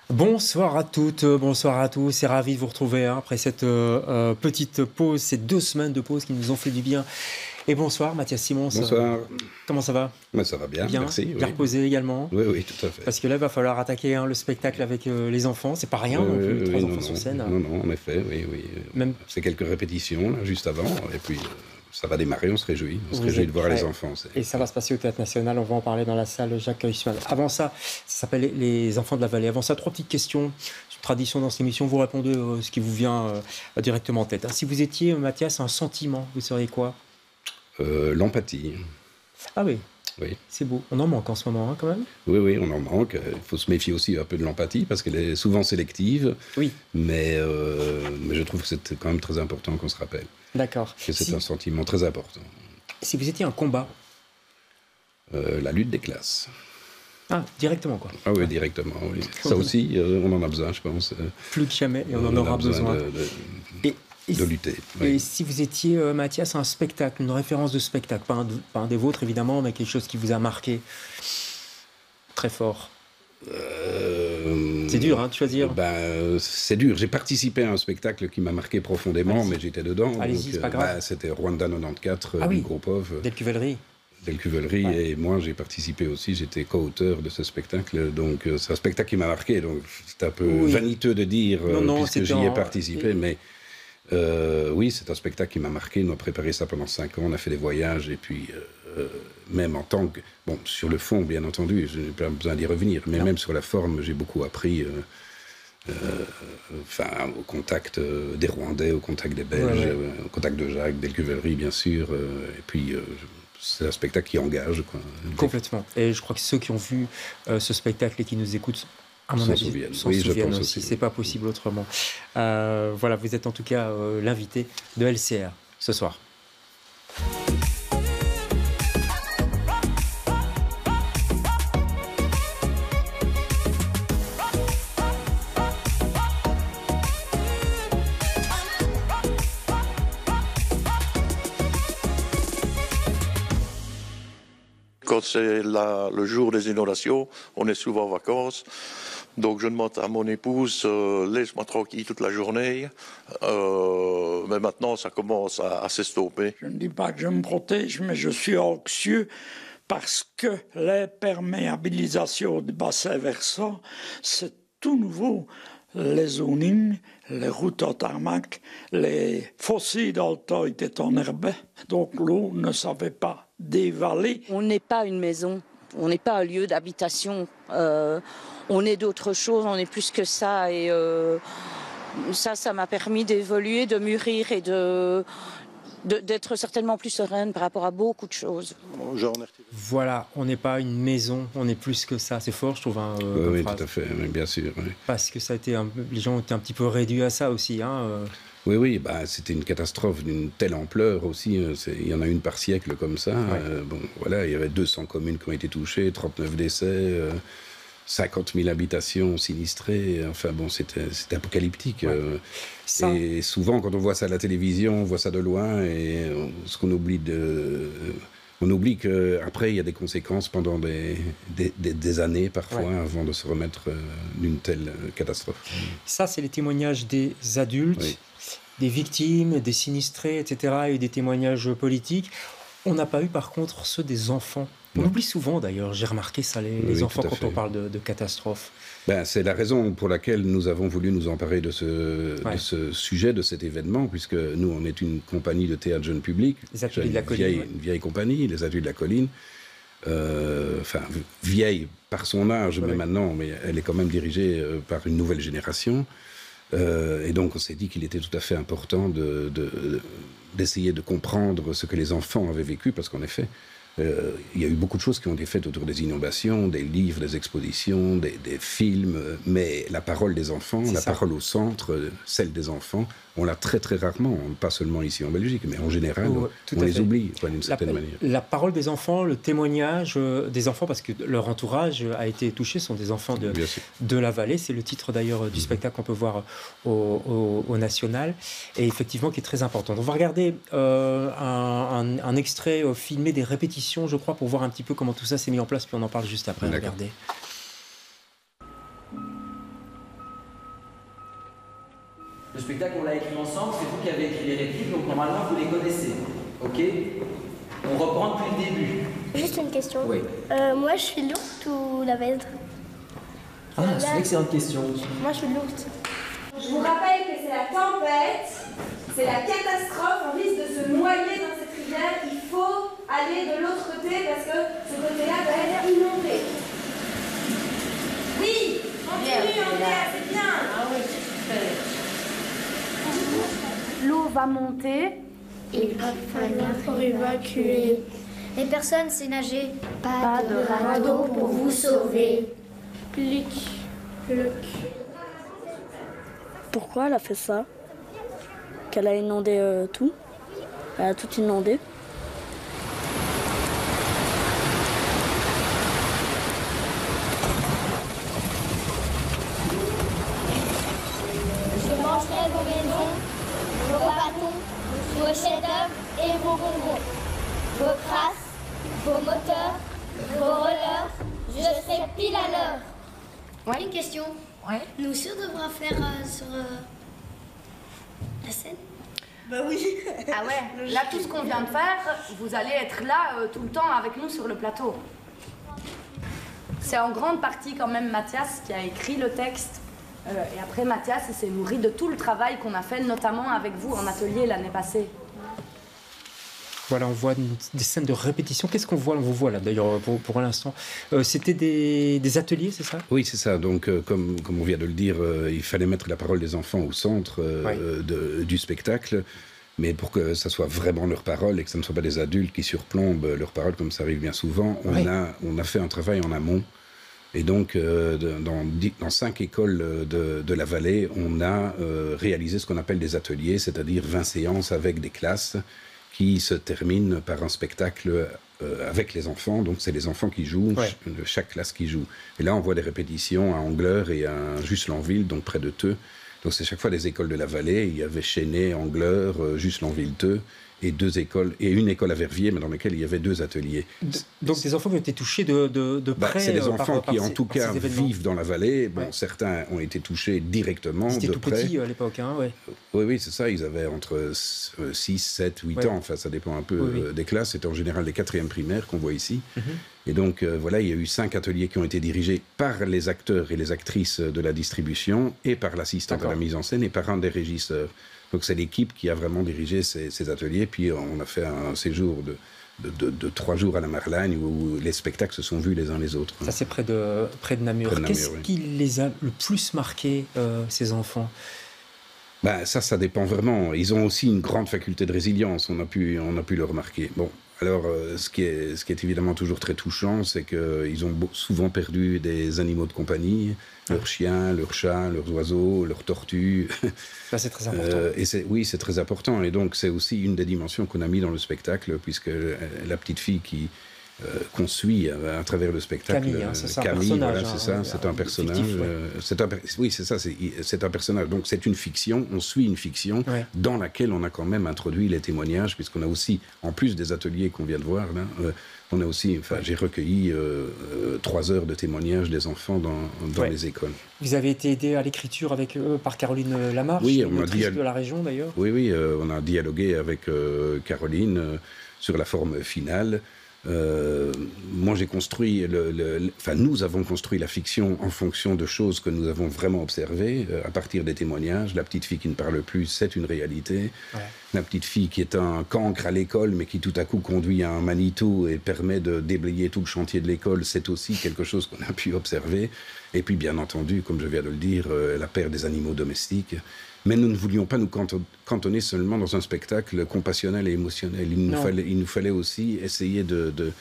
Bonsoir à toutes, bonsoir à tous, c'est ravi de vous retrouver après cette petite pause, ces 2 semaines de pause qui nous ont fait du bien. Et bonsoir Mathias Simons, Bonsoir. comment ça va? Mais ça va bien, Bien, merci. bien Oui. reposé également? Oui, oui, tout à fait. Parce que là, il va falloir attaquer le spectacle avec les enfants, c'est pas rien Oui, non plus, oui, trois oui, enfants sur scène. non, non, en effet, oui, oui. Même C'est quelques répétitions, là, juste avant, et puis ça va démarrer, on se réjouit. On se vous réjouit êtes de voir prêts. les enfants. Et ça va se passer au Théâtre National, on va en parler dans la salle Jacques Huysmans. Avant ça s'appelle Les Enfants de la Vallée. Avant ça, 3 petites questions. C'est une tradition dans cette émission, vous répondez ce qui vous vient directement en tête. Si vous étiez, Mathias, un sentiment, vous seriez quoi? L'empathie, Ah oui, oui. c'est beau. On en manque en ce moment, quand même. Oui, oui, on en manque. Il faut se méfier aussi un peu de l'empathie, parce qu'elle est souvent sélective, Oui, mais je trouve que c'est quand même très important qu'on se rappelle d'accord. que c'est un sentiment très important. Si vous étiez un combat, La lutte des classes. ah, directement, quoi. Ah oui, directement, oui. Ça aussi, on en a besoin, je pense. Plus que jamais, et on en aura besoin. Et, De lutter. et Oui. si vous étiez, Mathias, un spectacle, une référence de spectacle, pas un des vôtres, évidemment, mais quelque chose qui vous a marqué très fort. C'est dur, hein, de choisir. C'est dur. J'ai participé à un spectacle qui m'a marqué profondément, mais j'étais dedans. Allez-y, c'est pas grave. C'était Rwanda 94 Ah oui. du groupe OV, Del Cuvellerie. Del Cuvellerie, Ouais. et moi j'ai participé aussi, j'étais co-auteur de ce spectacle, donc c'est un spectacle qui m'a marqué, donc c'est un peu Oui. vaniteux de dire, Non, puisque c'était j'y ai participé, mais oui, c'est un spectacle qui m'a marqué, on a préparé ça pendant 5 ans, on a fait des voyages, et puis même en tant que... Bon, sur le fond, bien entendu, je n'ai pas besoin d'y revenir, mais même sur la forme, j'ai beaucoup appris... au contact des Rwandais, au contact des Belges, au contact de Jacques, Del Cuvellerie, bien sûr, et puis c'est un spectacle qui engage, quoi. Complètement. Et je crois que ceux qui ont vu ce spectacle et qui nous écoutent, à mon avis, s'en Oui, je souviennent pense aussi. aussi. C'est pas possible autrement. Voilà, vous êtes en tout cas l'invité de LCR ce soir. Quand c'est le jour des inondations, on est souvent en vacances. Donc je demande à mon épouse, laisse-moi tranquille toute la journée. Mais maintenant, ça commence à s'estomper. Je ne dis pas que je me protège, mais je suis anxieux parce que l'imperméabilisation du bassin versant, c'est tout nouveau. Les zonings, les routes en tarmac, les fossés dans le temps étaient en herbe, donc l'eau ne savait pas dévaler. On n'est pas une maison, on n'est pas un lieu d'habitation, on est d'autre chose, on est plus que ça, et ça m'a permis d'évoluer, de mûrir et d'être certainement plus sereine par rapport à beaucoup de choses. Voilà, on n'est pas une maison, on est plus que ça. C'est fort, je trouve, hein, comme Oui, phrase. tout à fait, oui, bien sûr. Oui. Parce que ça a été les gens ont été un petit peu réduits à ça aussi. Hein, Oui, oui, c'était une catastrophe d'une telle ampleur aussi. Il y en a une par siècle comme ça. Ouais. Bon, voilà, il y avait 200 communes qui ont été touchées, 39 décès, 50 000 habitations sinistrées. Enfin bon, c'était apocalyptique. Ouais. Ça... Et souvent, quand on voit ça à la télévision, on voit ça de loin, et ce qu'on oublie on oublie qu'après, il y a des conséquences pendant des années, parfois, avant de se remettre d'une telle catastrophe. Ça, c'est les témoignages des adultes, Oui. des victimes, des sinistrés, etc. Et des témoignages politiques. On n'a pas eu, par contre, ceux des enfants. On oublie souvent, d'ailleurs, j'ai remarqué ça, les enfants, tout à quand fait. on parle de catastrophes. C'est la raison pour laquelle nous avons voulu nous emparer de ce sujet, de cet événement, puisque nous, on est une compagnie de théâtre jeune public. Les Ateliers de la Colline. Une vieille compagnie, les Ateliers de la Colline. Vieille par son âge, mais maintenant, mais elle est quand même dirigée par une nouvelle génération. Et donc, on s'est dit qu'il était tout à fait important d'essayer de comprendre ce que les enfants avaient vécu, parce qu'en effet, il y a eu beaucoup de choses qui ont été faites autour des inondations, des livres, des expositions, des films, mais la parole des enfants, parole au centre, celle des enfants, on l'a très très rarement, pas seulement ici en Belgique, mais en général, on les oublie d'une certaine manière. La parole des enfants, le témoignage des enfants, parce que leur entourage a été touché, sont des enfants de la vallée, c'est le titre d'ailleurs du spectacle qu'on peut voir au National, et effectivement qui est très important. On va regarder un extrait filmé des répétitions, je crois, pour voir un petit peu comment tout ça s'est mis en place, puis on en parle juste après. Regardez. Le spectacle, on l'a écrit ensemble, c'est vous qui avez écrit les répliques, donc normalement vous les connaissez. Ok? On reprend depuis le début. Juste une question. Oui. Moi, je suis l'ours ou la vèdre? Ah, c'est une excellente question. Moi, je suis l'ours. Je vous rappelle que c'est la tempête, c'est la catastrophe, on risque de se noyer dans cette rivière. Il faut aller de l'autre côté parce que ce côté-là va être inondé. Oui, continue, Andrea, c'est bien. Ah oui, c'est super. L'eau va monter. Il va falloir évacuer. Les personnes sait nager. Pas de radeau pour vous sauver. Plic, ploc. Pourquoi elle a fait ça? Qu'elle a inondé tout? Elle a tout inondé. Je mangerai vos maisons, vos bâtons, vos chefs-d'œuvre et vos bonbons. Vos crasses, vos moteurs, vos rollers, je serai pile à l'heure. Ouais. Une question. Ouais. Nous aussi, on devra faire sur la scène? Bah oui. Ah ouais, là tout ce qu'on vient de faire, vous allez être là tout le temps avec nous sur le plateau. C'est en grande partie quand même Mathias qui a écrit le texte. Et après Mathias, il s'est nourri de tout le travail qu'on a fait, notamment avec vous en atelier l'année passée. Voilà, on voit des scènes de répétition. Qu'est-ce qu'on voit? On vous voit là, d'ailleurs, pour l'instant. C'était des ateliers, c'est ça? Oui, c'est ça. Donc, comme on vient de le dire, il fallait mettre la parole des enfants au centre du spectacle, mais pour que ça soit vraiment leur parole et que ce ne soit pas des adultes qui surplombent leur parole, comme ça arrive bien souvent, on a fait un travail en amont. Et donc, dans 5 écoles de la vallée, on a réalisé ce qu'on appelle des ateliers, c'est-à-dire 20 séances avec des classes qui se termine par un spectacle avec les enfants. Donc, c'est les enfants qui jouent, chaque classe qui joue. Et là, on voit des répétitions à Angleur et à Juste-Lanville, donc près de Theux. Donc, c'est chaque fois des écoles de la vallée. Il y avait Chesnay, Angleur, Juste-Lanville, Theux, et 2 écoles, et une école à Verviers, mais dans laquelle il y avait 2 ateliers. Donc des enfants qui ont été touchés de près. C'est des enfants qui, en tout cas, ces vivent dans la vallée. Bon, certains ont été touchés directement, C'était de tout près. petit à l'époque, hein, ouais. Oui, c'est ça. Ils avaient entre 6, 7, 8 ans. Enfin, ça dépend un peu des classes. C'est en général les 4e primaires qu'on voit ici. Et donc, voilà, il y a eu 5 ateliers qui ont été dirigés par les acteurs et les actrices de la distribution et par l'assistante à la mise en scène et par un des régisseurs. Donc, c'est l'équipe qui a vraiment dirigé ces ateliers. Puis, on a fait un séjour de 3 jours à la Marlagne où les spectacles se sont vus les uns les autres. Ça, c'est près de Namur. Qu'est-ce qui les a le plus marqués, ces enfants? Ça dépend vraiment. Ils ont aussi une grande faculté de résilience, on a pu le remarquer. Bon, alors, ce qui est évidemment toujours très touchant, c'est qu'ils ont souvent perdu des animaux de compagnie, leurs chiens, leurs chats, leurs oiseaux, leurs tortues. Ça, c'est très important. Oui, c'est très important. Et donc, c'est aussi une des dimensions qu'on a mis dans le spectacle, puisque la petite fille qu'on suit à travers le spectacle. Camille, c'est ça, Camille, un personnage. Voilà, c'est ça, c'est un personnage. Oui, c'est ça, c'est un personnage. Donc c'est une fiction, on suit une fiction dans laquelle on a quand même introduit les témoignages, puisqu'on a aussi, en plus des ateliers qu'on vient de voir, là, on a aussi, j'ai recueilli 3 heures de témoignages des enfants dans les écoles. Vous avez été aidé à l'écriture avec par Caroline Lamarche, autrice de la région d'ailleurs. Oui, on a dialogué avec Caroline sur la forme finale. Moi, j'ai construit nous avons construit la fiction en fonction de choses que nous avons vraiment observées à partir des témoignages. La petite fille qui ne parle plus, c'est une réalité. La petite fille qui est un cancre à l'école, mais qui tout à coup conduit à un Manitou et permet de déblayer tout le chantier de l'école, c'est aussi quelque chose qu'on a pu observer. Et puis, bien entendu, comme je viens de le dire, la perte des animaux domestiques. Mais nous ne voulions pas nous cantonner seulement dans un spectacle compassionnel et émotionnel. Il nous fallait aussi essayer de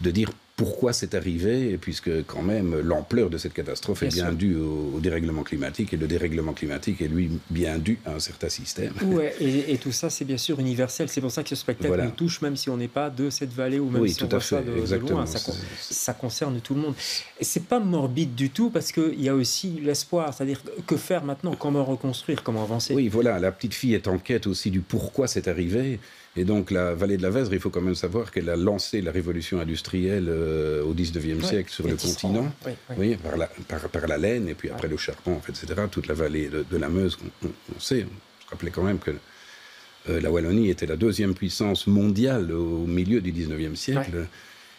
dire pourquoi c'est arrivé, puisque quand même l'ampleur de cette catastrophe est bien due au dérèglement climatique, et le dérèglement climatique est lui bien dû à un certain système. Ouais, et tout ça c'est bien sûr universel, c'est pour ça que ce spectacle nous touche, même si on n'est pas de cette vallée ou même si on voit ça de loin, ça concerne tout le monde. Et c'est pas morbide du tout, parce qu'il y a aussi l'espoir, c'est-à-dire que faire maintenant, comment reconstruire, comment avancer. Oui, voilà, la petite fille est en quête aussi du pourquoi c'est arrivé. Et donc la vallée de la Vesdre, il faut quand même savoir qu'elle a lancé la révolution industrielle au 19e siècle sur le continent, par la laine, et puis après le charbon, etc., toute la vallée de la Meuse, on sait. Je rappelais quand même que la Wallonie était la deuxième puissance mondiale au milieu du 19e siècle. Ouais.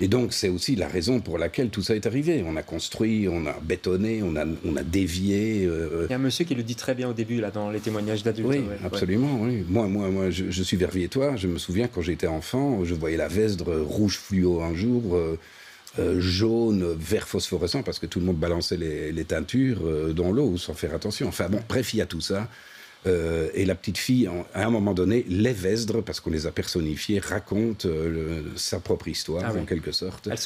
Et donc, c'est aussi la raison pour laquelle tout ça est arrivé. On a construit, on a bétonné, on a dévié. Il y a un monsieur qui le dit très bien au début, là, dans les témoignages d'adultes. Oui, absolument. Oui. Moi, je suis verviétois. Je me souviens, quand j'étais enfant, je voyais la Vesdre rouge fluo un jour, jaune, vert phosphorescent, parce que tout le monde balançait les teintures dans l'eau sans faire attention. Enfin bon, bref, il y a tout ça. Et la petite fille, à un moment donné, les Vesdres, parce qu'on les a personnifiées, racontent sa propre histoire, en quelque sorte. Elles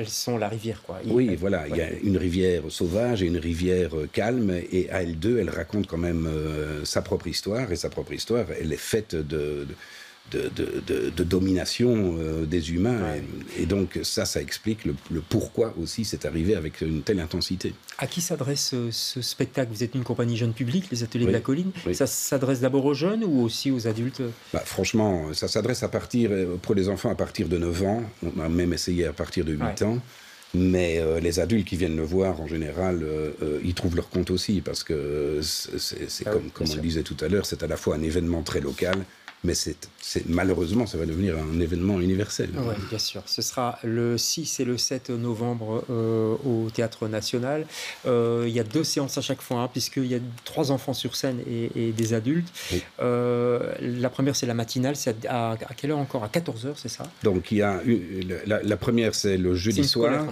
sont la rivière, quoi. Oui, voilà. Il y a une rivière sauvage et une rivière calme, et à elles deux, elles racontent quand même sa propre histoire, et sa propre histoire, elle est faite de domination des humains. Ouais. Et donc ça explique le pourquoi aussi c'est arrivé avec une telle intensité. À qui s'adresse ce spectacle? Vous êtes une compagnie jeune public, les Ateliers de la Colline. Ça s'adresse d'abord aux jeunes ou aussi aux adultes? Franchement, ça s'adresse pour les enfants à partir de 9 ans. On a même essayé à partir de 8 ans. Mais les adultes qui viennent le voir, en général, ils trouvent leur compte aussi, parce que c'est comme on le disait tout à l'heure, c'est à la fois un événement très local, mais malheureusement, ça va devenir un événement universel. Oui, bien sûr. Ce sera le 6 et le 7 novembre au Théâtre National. Il y a 2 séances à chaque fois, puisqu'il y a 3 enfants sur scène et des adultes. Oui. La première, c'est la matinale. C'est à quelle heure encore? À 14h, c'est ça? Donc, il y a la première, c'est le jeudi soir.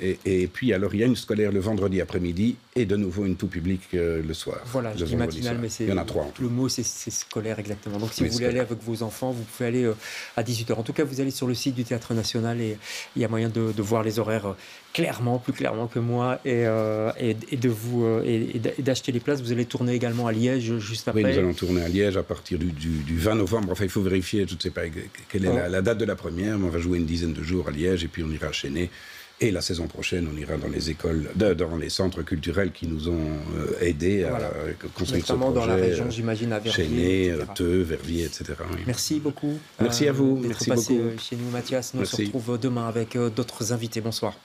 Et puis, alors, il y a une scolaire le vendredi après-midi et de nouveau une tout public le soir. Voilà, je dis matinale, mais il y en a 3 en tout. Le mot, c'est scolaire, exactement. Donc, si vous voulez aller avec vos enfants, vous pouvez aller à 18h. En tout cas, vous allez sur le site du Théâtre National et il y a moyen de voir les horaires plus clairement que moi et d'acheter les places. Vous allez tourner également à Liège juste après. Oui, nous allons tourner à Liège à partir du 20 novembre. Enfin, il faut vérifier, je ne sais pas quelle est la date de la première, mais on va jouer une dizaine de jours à Liège et puis on ira à Chennai. Et la saison prochaine, on ira dans les écoles, dans les centres culturels qui nous ont aidés à construire ce projet. Notamment dans la région, j'imagine, à Verviers, Chennai, Theux, Verviers, etc. Oui. Merci beaucoup. Merci à vous. D'être passé chez nous, Mathias. Nous on se retrouve demain avec d'autres invités. Bonsoir.